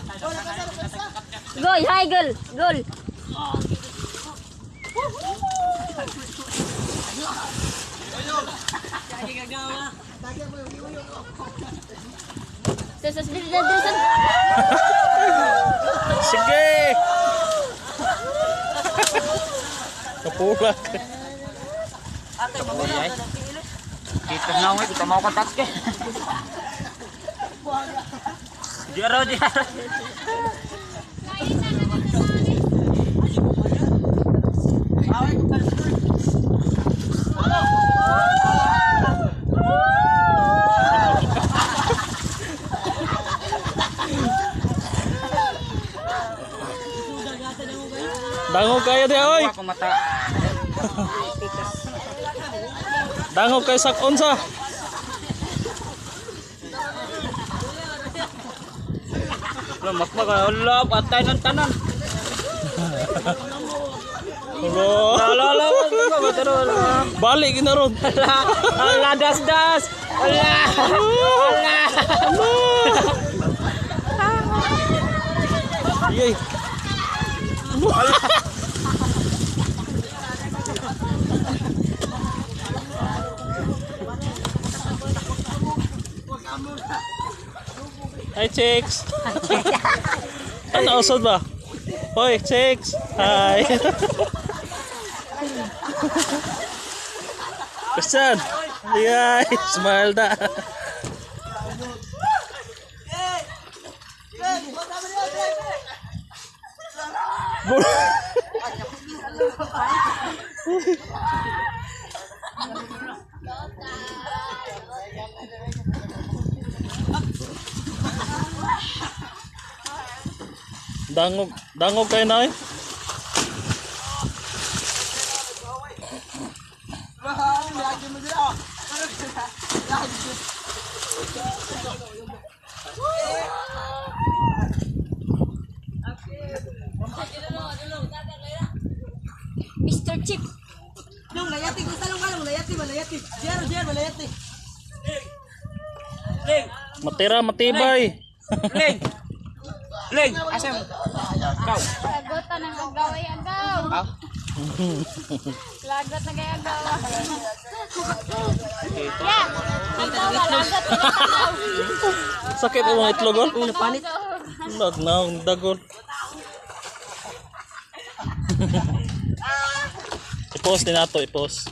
Goal, hi goal, goal. Sige. Kapulak. Kapulay. Kita na ako, ito mau kontak ke. Jaro. Dangog kayo di oy. Ako mata. Dangog kayo sak unsa. Lemak Allah, patay ng tanan. Hello. Lala, Balik gina ron. Allah, das. Allah. Yey. Hi chicks. Ano usod ba? Hoy chicks. Hi. Christian. Hi. Smile da. Dangog kayo na eh. Mr. Chip. Nung layati ko salong kalong layati. Jer layati. Matira, matibay. Ling, asam. Kau. Lagotan ng agaw. Lagot na kaya agaw. Yeah. Agaw, lagot. Sakit ang mga itlog oh. Panit. Nagnaong dagon. I-post din nato, i-post.